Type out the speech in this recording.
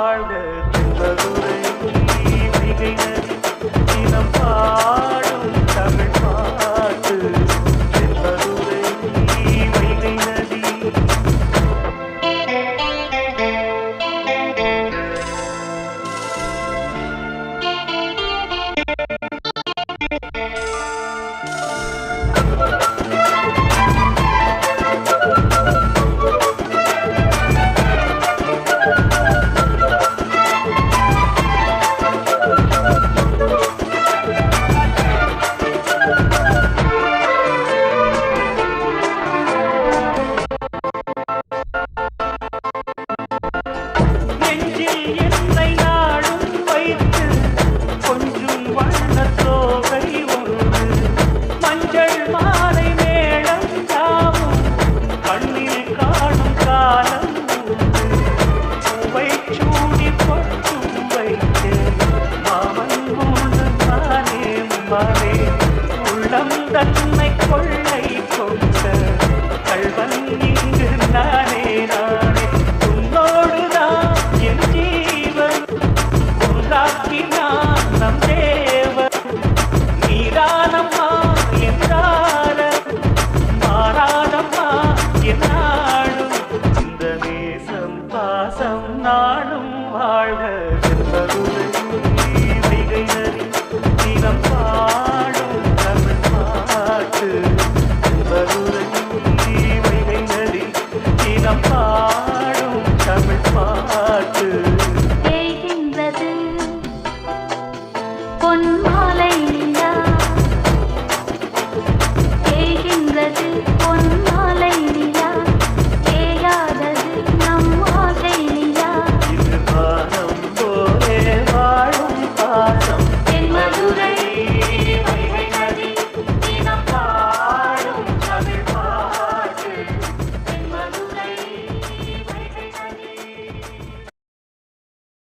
வாழ்க தென்பதுரை வைகை நதி தினம் பாடும் தமிழ் பாட்டு தென்பதுரை வைகை நதி. உள்ளம் தன்னை கொள்ளை கொண்ட கள்வன் இங்கு நானே நானே உன்னோடுதான் என் ஜீவன் உண்டாக்கினான் நம் தேவன் நீரானம்மா என்றார மாறானம்மா என்னாடும் இந்த நேசம் பாசம் நாடும் வாழ்க என்பதுரை வைகை நதி தினம் பாடும் தமிழ் பாட்டு தென்பதுரை வைகை நதி தினம் பாடும் தமிழ் பாட்டு. தேய்கின்றது பொன்மாலை நிலா தேய்கின்றது